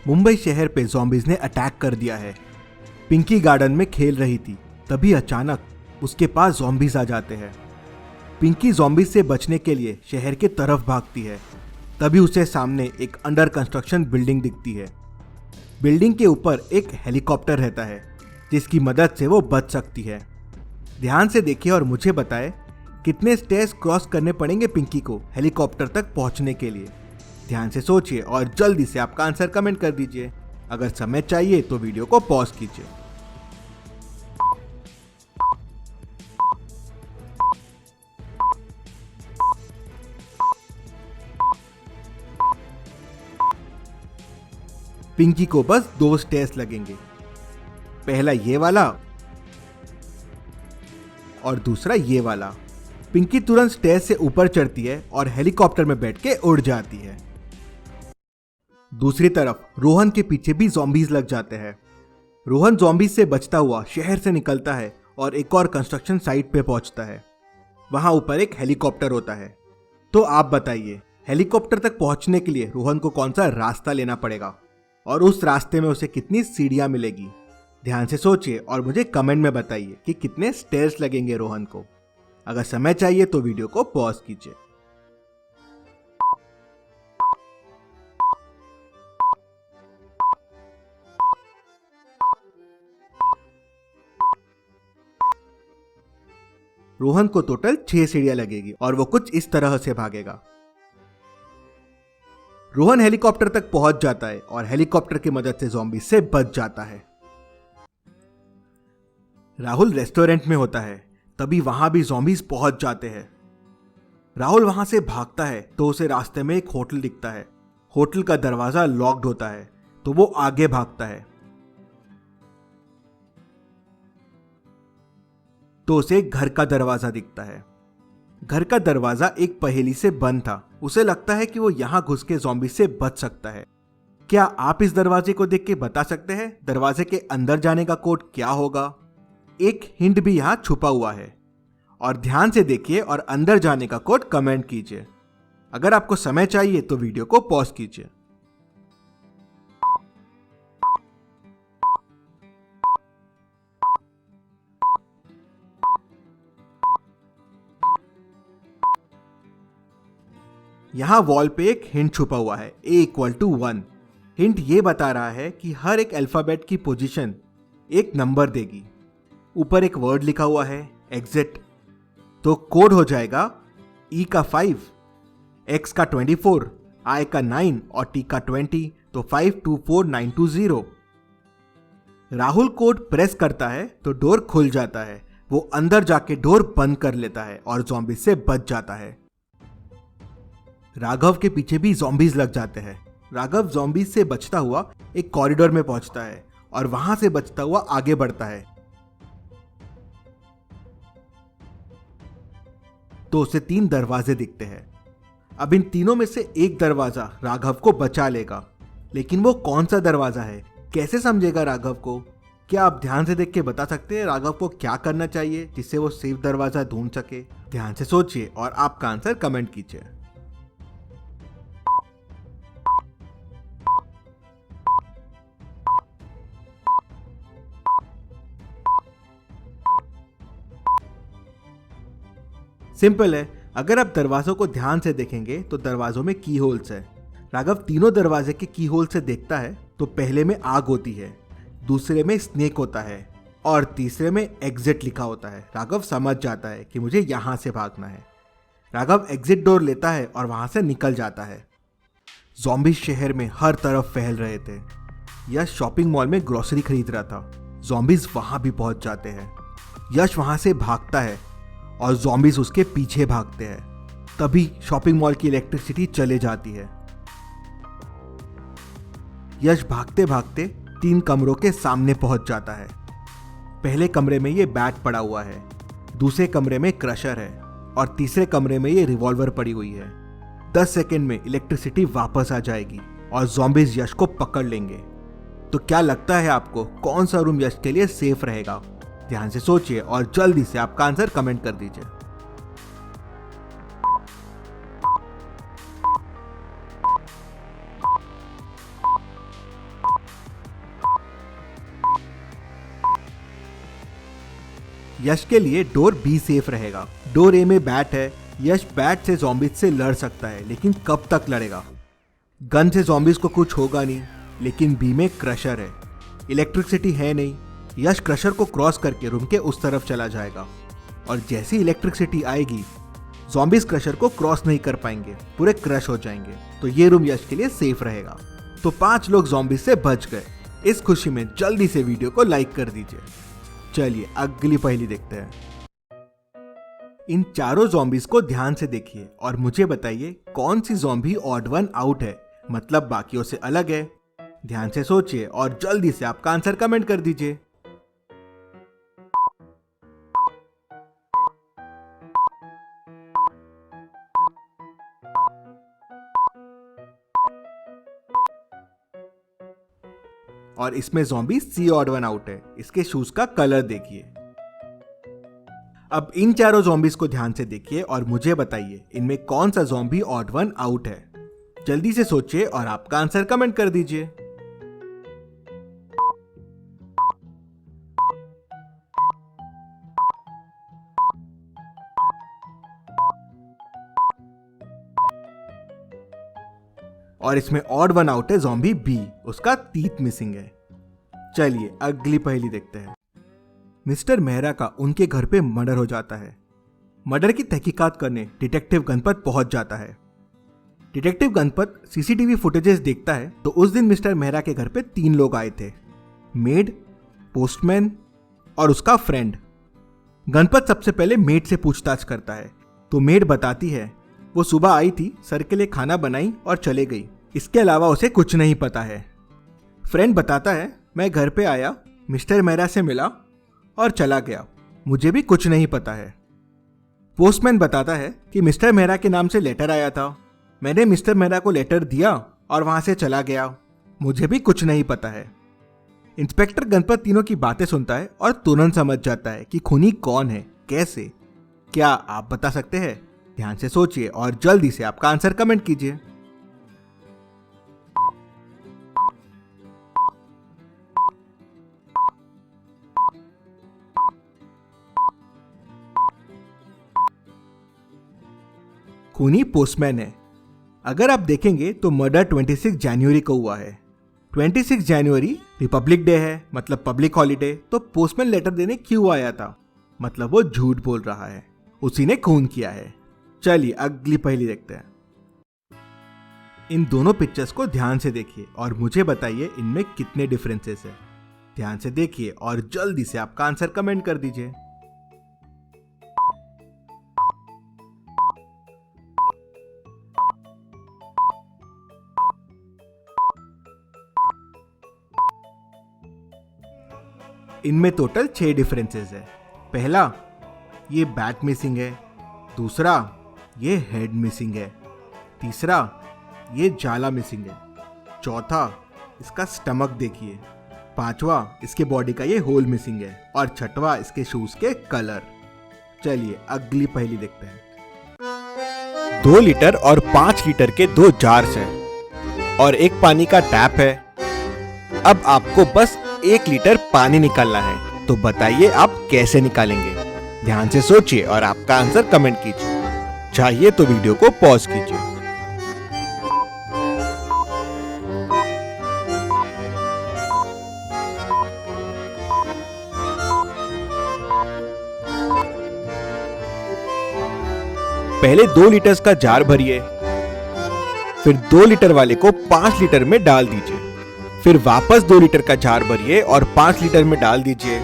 मुंबई शहर पे ज़ॉम्बीज़ ने अटैक कर दिया है। पिंकी गार्डन में खेल रही थी, तभी अचानक उसके पास ज़ॉम्बीज़ आ जाते हैं। पिंकी ज़ॉम्बीज़ से बचने के लिए शहर की तरफ भागती है। तभी उसे सामने एक अंडर कंस्ट्रक्शन बिल्डिंग दिखती है। बिल्डिंग के ऊपर एक हेलीकॉप्टर रहता है, जिसकी मदद से वो बच सकती है। ध्यान से देखिए और मुझे बताएं कितने स्टेयर्स क्रॉस करने पड़ेंगे पिंकी को हेलीकॉप्टर तक पहुंचने के लिए। ध्यान से सोचिए और जल्दी से आपका आंसर कमेंट कर दीजिए। अगर समय चाहिए तो वीडियो को पॉज कीजिए। पिंकी को बस 2 स्टेयर्स लगेंगे, पहला ये वाला और दूसरा ये वाला। पिंकी तुरंत स्टेयर्स से ऊपर चढ़ती है और हेलीकॉप्टर में बैठ के उड़ जाती है। दूसरी तरफ रोहन के पीछे भी ज़ॉम्बीज़ लग जाते हैं। रोहन ज़ॉम्बीज़ से बचता हुआ शहर से निकलता है और एक और कंस्ट्रक्शन साइट पे पहुंचता है। वहां ऊपर एक हेलीकॉप्टर होता है। तो आप बताइए, हेलीकॉप्टर तक पहुंचने के लिए रोहन को कौन सा रास्ता लेना पड़ेगा और उस रास्ते में उसे कितनी सीढ़ियां मिलेगी? ध्यान से सोचिए और मुझे कमेंट में बताइए कि कितने स्टेयर्स लगेंगे रोहन को। अगर समय चाहिए तो वीडियो को पॉज कीजिए। रोहन को टोटल 6 सीढ़ियां लगेगी और वो कुछ इस तरह से भागेगा। रोहन हेलीकॉप्टर तक पहुंच जाता है और हेलीकॉप्टर की मदद से ज़ॉम्बी से बच जाता है। राहुल रेस्टोरेंट में होता है, तभी वहां भी ज़ॉम्बीज़ पहुंच जाते हैं। राहुल वहां से भागता है तो उसे रास्ते में एक होटल दिखता है। होटल का दरवाजा लॉक्ड होता है तो वो आगे भागता है तो उसे एक घर का दरवाजा दिखता है। घर का दरवाजा एक पहेली से बंद था। उसे लगता है कि वो यहां घुस के ज़ॉम्बी से बच सकता है। क्या आप इस दरवाजे को देख के बता सकते हैं दरवाजे के अंदर जाने का कोड क्या होगा? एक हिंट भी यहां छुपा हुआ है और ध्यान से देखिए और अंदर जाने का कोड कमेंट कीजिए। अगर आपको समय चाहिए तो वीडियो को पॉज कीजिए। यहां वॉल पे एक हिंट छुपा हुआ है, A=1। हिंट ये बता रहा है कि हर एक अल्फाबेट की पोजीशन एक नंबर देगी। ऊपर एक वर्ड लिखा हुआ है एग्जिट, तो कोड हो जाएगा E का 5, X का 24, I का 9 और T का 20, तो 524920। राहुल कोड प्रेस करता है तो डोर खुल जाता है। वो अंदर जाके डोर बंद कर लेता है और ज़ॉम्बी से बच जाता है। राघव के पीछे भी ज़ॉम्बीज़ लग जाते हैं। राघव ज़ॉम्बीज़ से बचता हुआ एक कॉरिडोर में पहुंचता है और वहां से बचता हुआ आगे बढ़ता है तो उसे 3 दरवाजे दिखते हैं। अब इन तीनों में से एक दरवाजा राघव को बचा लेगा, लेकिन वो कौन सा दरवाजा है, कैसे समझेगा राघव को? क्या आप ध्यान से देख के बता सकते हैं राघव को क्या करना चाहिए जिससे वो सेफ दरवाजा ढूंढ सके? ध्यान से सोचिए और आपका आंसर कमेंट कीजिए। सिंपल है, अगर आप दरवाजों को ध्यान से देखेंगे तो दरवाजों में की होल्स है। राघव तीनों दरवाजे के की होल से देखता है तो पहले में आग होती है, दूसरे में स्नेक होता है और तीसरे में एग्जिट लिखा होता है। राघव समझ जाता है कि मुझे यहां से भागना है। राघव एग्जिट डोर लेता है और वहां से निकल जाता है। ज़ॉम्बी शहर में हर तरफ फैल रहे थे। यश शॉपिंग मॉल में ग्रोसरी खरीद रहा था। ज़ॉम्बीज़ वहां भी पहुंच जाते हैं। यश वहां से भागता है और ज़ॉम्बीज़ उसके पीछे भागते हैं। तभी शॉपिंग मॉल की इलेक्ट्रिसिटी चले जाती है। यश भागते भागते 3 कमरों के सामने पहुंच जाता है। पहले कमरे में ये बैट पड़ा हुआ है, दूसरे कमरे में क्रशर है और तीसरे कमरे में ये रिवॉल्वर पड़ी हुई है। 10 सेकंड में इलेक्ट्रिसिटी वापस आ जाएगी और ज़ॉम्बीज़ यश को पकड़ लेंगे। तो क्या लगता है आपको कौन सा रूम यश के लिए सेफ रहेगा? ध्यान से सोचिए और जल्दी से आपका आंसर कमेंट कर दीजिए। यश के लिए डोर बी सेफ रहेगा। डोर ए में बैट है। यश बैट से ज़ॉम्बीज से लड़ सकता है, लेकिन कब तक लड़ेगा। गन से ज़ॉम्बीज को कुछ होगा नहीं, लेकिन बी में क्रशर है। इलेक्ट्रिसिटी है नहीं। यश क्रशर को क्रॉस करके रूम के उस तरफ चला जाएगा, और जैसी इलेक्ट्रिसिटी आएगी ज़ॉम्बीज क्रशर को क्रॉस नहीं कर पाएंगे, पूरे क्रश हो जाएंगे। तो ये रूम यश के लिए सेफ रहेगा। तो 5 लोग ज़ॉम्बीज से बच गए। इस खुशी में जल्दी से वीडियो को लाइक कर दीजिए। चलिए अगली पहेली देखते हैं। इन चारों ज़ॉम्बीज को ध्यान से देखिए और मुझे बताइए कौन सी ज़ॉम्बी ऑड वन आउट है, मतलब बाकियों से अलग है। ध्यान से सोचिए और जल्दी से आपका आंसर कमेंट कर दीजिए। और इसमें ज़ॉम्बी सी ऑड वन आउट है। इसके शूज का कलर देखिए। अब इन चारों ज़ॉम्बीज को ध्यान से देखिए और मुझे बताइए इनमें कौन सा ज़ॉम्बी ऑड वन आउट है। जल्दी से सोचिए और आपका आंसर कमेंट कर दीजिए। और इसमें ऑड वन आउट है ज़ॉम्बी बी, उसका टीथ मिसिंग है। चलिए अगली पहेली देखते हैं। मिस्टर मेहरा का उनके घर पे मर्डर हो जाता है। मर्डर की तहकीकात करने डिटेक्टिव गणपत पहुंच जाता है। डिटेक्टिव गणपत सीसीटीवी फुटेजेस देखता है तो उस दिन मिस्टर मेहरा के घर पे 3 लोग आए थे, मेड, पोस्टमैन और उसका फ्रेंड। गणपत सबसे पहले मेड से पूछताछ करता है तो मेड बताती है वो सुबह आई थी, सर के लिए खाना बनाई और चले गई। इसके अलावा उसे कुछ नहीं पता है। फ्रेंड बताता है मैं घर पे आया, मिस्टर मेहरा से मिला और चला गया, मुझे भी कुछ नहीं पता है। पोस्टमैन बताता है कि मिस्टर मेहरा के नाम से लेटर आया था, मैंने मिस्टर मेहरा को लेटर दिया और वहां से चला गया, मुझे भी कुछ नहीं पता है। इंस्पेक्टर गणपत तीनों की बातें सुनता है और तुरंत समझ जाता है कि खूनी कौन है, कैसे। क्या आप बता सकते हैं? ध्यान से सोचिए और जल्दी से आपका आंसर कमेंट कीजिए। खूनी पोस्टमैन है। अगर आप देखेंगे तो मर्डर 26 जनवरी को हुआ है। 26 जनवरी रिपब्लिक डे है, मतलब पब्लिक हॉलिडे। तो पोस्टमैन लेटर देने क्यों आया था? मतलब वो झूठ बोल रहा है, उसी ने खून किया है। चलिए अगली पहेली देखते हैं। इन दोनों पिक्चर्स को ध्यान से देखिए और मुझे बताइए इनमें कितने डिफरेंसेस है। ध्यान से देखिए और जल्दी से आपका आंसर कमेंट कर दीजिए। इनमें टोटल 6 डिफरेंसेस है। पहला, ये बैट मिसिंग है। दूसरा, ये हेड मिसिंग है। तीसरा, ये जाला मिसिंग है। चौथा, इसका स्टमक देखिए। पांचवा, इसके बॉडी का ये होल मिसिंग है। और छठवा, इसके शूज के कलर। चलिए अगली पहेली देखते हैं। 2 लीटर और 5 लीटर के 2 जार्स हैं और एक पानी का टैप है। अब आपको बस 1 लीटर पानी निकालना है, तो बताइए आप कैसे निकालेंगे? ध्यान से सोचिए और आपका आंसर कमेंट कीजिए। चाहिए तो वीडियो को पॉज कीजिए। पहले 2 लीटर का जार भरिए, फिर 2 लीटर वाले को 5 लीटर में डाल दीजिए, फिर वापस 2 लीटर का जार भरिए और 5 लीटर में डाल दीजिए।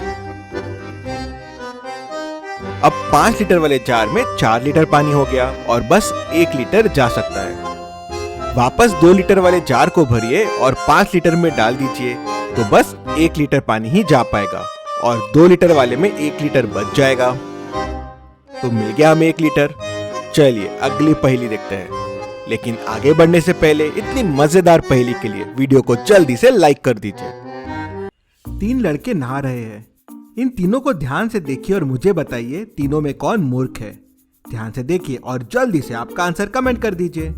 अब 5 लीटर वाले जार में 4 लीटर पानी हो गया और बस 1 लीटर जा सकता है। वापस 2 लीटर वाले जार को भरिए और 5 लीटर में डाल दीजिए, तो बस 1 लीटर पानी ही जा पाएगा और 2 लीटर वाले में 1 लीटर बच जाएगा। तो मिल गया हमें 1 लीटर। चलिए अगली पहेली देखते हैं, लेकिन आगे बढ़ने से पहले इतनी मजेदार पहेली के लिए वीडियो को जल्दी से लाइक कर दीजिए। 3 लड़के नहा रहे हैं। इन तीनों को ध्यान से देखिए और मुझे बताइए तीनों में कौन मूर्ख है। ध्यान से देखिए और जल्दी से आपका आंसर कमेंट कर दीजिए।